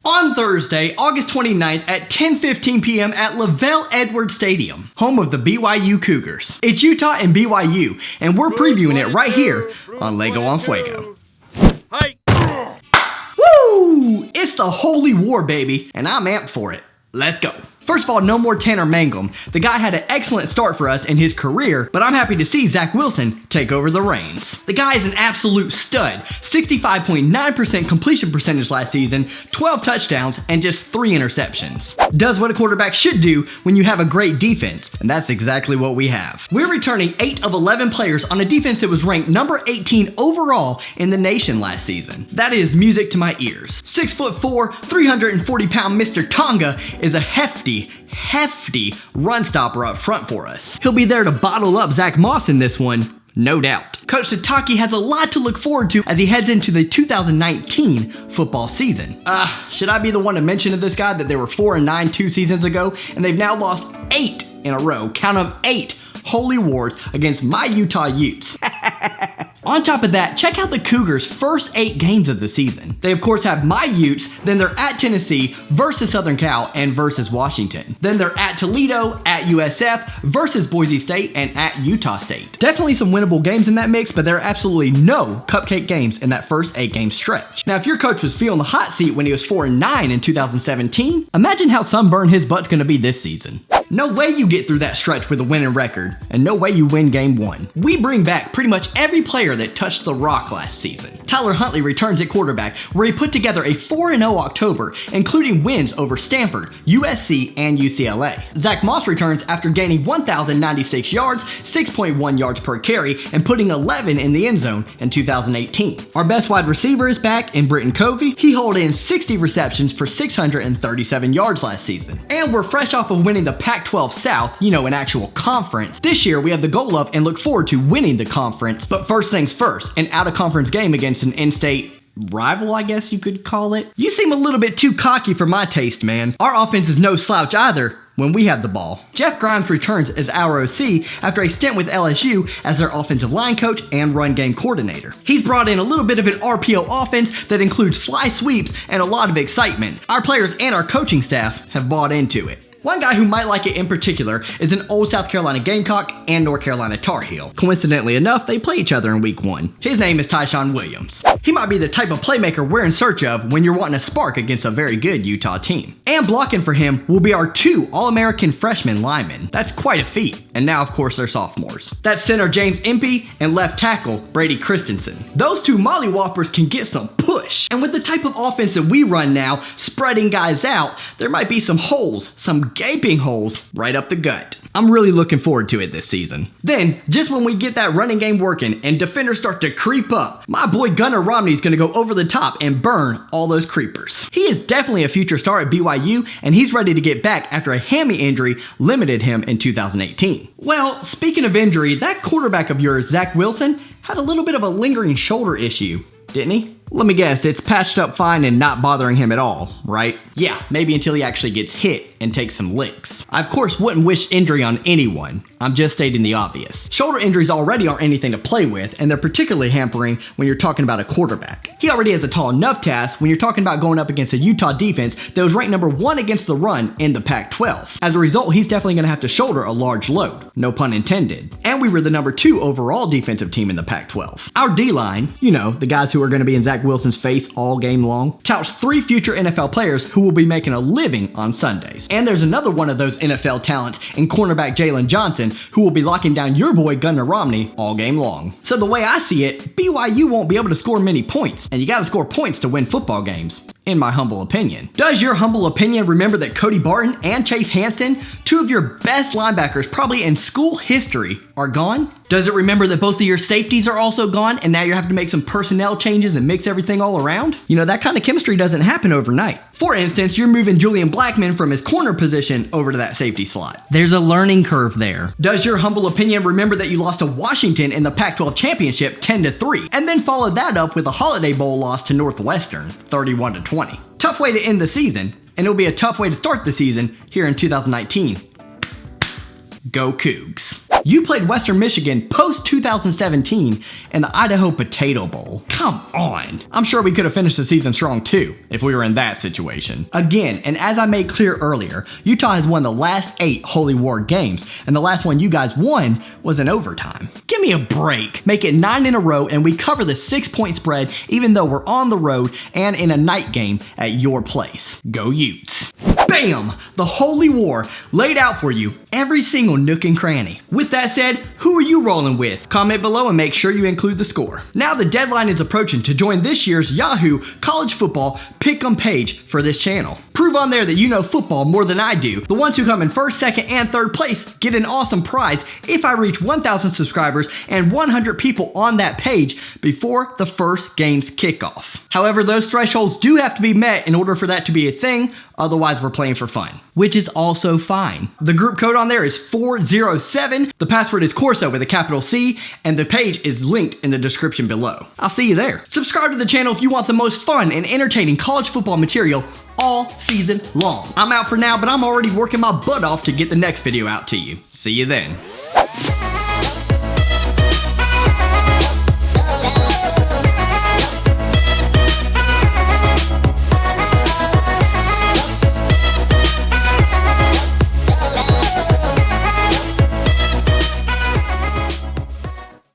On Thursday, August 29th at 10:15 p.m. at Lavelle Edwards Stadium, home of the BYU Cougars. It's Utah and BYU, and we're previewing it right here on Lego on Fuego. Woo! It's the Holy War, baby, and I'm amped for it. Let's go. First of all, no more Tanner Mangum. The guy had an excellent start for us in his career, but I'm happy to see Zach Wilson take over the reins. The guy is an absolute stud. 65.9% completion percentage last season, 12 touchdowns, and just 3 interceptions. Does what a quarterback should do when you have a great defense, and that's exactly what we have. We're returning 8 of 11 players on a defense that was ranked number 18 overall in the nation last season. That is music to my ears. 6'4", 340-pound Mr. Tonga is a hefty run stopper up front for us. He'll be there to bottle up Zack Moss in this one, no doubt. Coach Sitake has a lot to look forward to as he heads into the 2019 football season. Should I be the one to mention to this guy that they were 4-9 2 seasons ago, and they've now lost 8 in a row, count them 8 holy wars against my Utah Utes. On top of that, check out the Cougars' first 8 games of the season. They of course have my Utes, then they're at Tennessee, versus Southern Cal, and versus Washington. Then they're at Toledo, at USF, versus Boise State, and at Utah State. Definitely some winnable games in that mix, but there are absolutely no cupcake games in that first 8-game stretch. Now, if your coach was feeling the hot seat when he was 4-9 in 2017, imagine how sunburned his butt's gonna be this season. No way you get through that stretch with a winning record, and no way you win game 1. We bring back pretty much every player that touched the rock last season. Tyler Huntley returns at quarterback, where he put together a 4-0 October, including wins over Stanford, USC, and UCLA. Zack Moss returns after gaining 1,096 yards, 6.1 yards per carry, and putting 11 in the end zone in 2018. Our best wide receiver is back in Britton Covey. He hauled in 60 receptions for 637 yards last season. And we're fresh off of winning the Pac-12 South, an actual conference. This year, we have the goal of and look forward to winning the conference. But first things first, an out-of-conference game against an in-state rival, I guess you could call it. You seem a little bit too cocky for my taste, man. Our offense is no slouch either when we have the ball. Jeff Grimes returns as our OC after a stint with LSU as their offensive line coach and run game coordinator. He's brought in a little bit of an RPO offense that includes fly sweeps and a lot of excitement. Our players and our coaching staff have bought into it. One guy who might like it in particular is an old South Carolina Gamecock and North Carolina Tar Heel. Coincidentally enough, they play each other in week 1. His name is Tyshawn Williams. He might be the type of playmaker we're in search of when you're wanting a spark against a very good Utah team. And blocking for him will be our 2 All-American freshman linemen. That's quite a feat. And now, of course, they're sophomores. That's center James Impey and left tackle Brady Christensen. Those 2 mollywhoppers can get some push. And with the type of offense that we run now, spreading guys out, there might be some holes, some gaping holes right up the gut. I'm really looking forward to it this season. Then, just when we get that running game working and defenders start to creep up, my boy Gunner Romney is going to go over the top and burn all those creepers. He is definitely a future star at BYU, and he's ready to get back after a hammy injury limited him in 2018. Well, speaking of injury, that quarterback of yours, Zach Wilson, had a little bit of a lingering shoulder issue, didn't he? Let me guess, it's patched up fine and not bothering him at all, right? Yeah, maybe until he actually gets hit and takes some licks. I of course wouldn't wish injury on anyone. I'm just stating the obvious. Shoulder injuries already aren't anything to play with, and they're particularly hampering when you're talking about a quarterback. He already has a tall enough task when you're talking about going up against a Utah defense that was ranked number 1 against the run in the Pac-12. As a result, he's definitely going to have to shoulder a large load. No pun intended. And we were the number 2 overall defensive team in the Pac-12. Our D-line, the guys who are going to be in Zach Wilson's face all game long, touts 3 future NFL players who will be making a living on Sundays. And there's another one of those NFL talents in cornerback Jalen Johnson who will be locking down your boy Gunner Romney all game long. So the way I see it, BYU won't be able to score many points, and you gotta score points to win football games, in my humble opinion. Does your humble opinion remember that Cody Barton and Chase Hansen, 2 of your best linebackers probably in school history, are gone? Does it remember that both of your safeties are also gone and now you're having to make some personnel changes and mix everything all around? That kind of chemistry doesn't happen overnight. For instance, you're moving Julian Blackman from his corner position over to that safety slot. There's a learning curve there. Does your humble opinion remember that you lost to Washington in the Pac-12 Championship 10-3 and then followed that up with a Holiday Bowl loss to Northwestern 31-20? Tough way to end the season, and it'll be a tough way to start the season here in 2019. Go Cougs. You played Western Michigan post-2017 in the Idaho Potato Bowl. Come on. I'm sure we could have finished the season strong too if we were in that situation. Again, and as I made clear earlier, Utah has won the last 8 Holy War games, and the last one you guys won was in overtime. Give me a break. Make it 9 in a row and we cover the 6-point spread even though we're on the road and in a night game at your place. Go Utes. Bam! The Holy War laid out for you, every single nook and cranny. With that said, who are you rolling with? Comment below and make sure you include the score. Now the deadline is approaching to join this year's Yahoo College Football Pick'em page for this channel. Prove on there that you know football more than I do. The ones who come in 1st, 2nd, and 3rd place get an awesome prize if I reach 1,000 subscribers and 100 people on that page before the first game's kickoff. However, those thresholds do have to be met in order for that to be a thing, otherwise we're playing for fun, which is also fine. The group code on there is 407, the password is Corso with a capital C, and the page is linked in the description below. I'll see you there. Subscribe to the channel if you want the most fun and entertaining college football material all season long. I'm out for now, but I'm already working my butt off to get the next video out to you. See you then.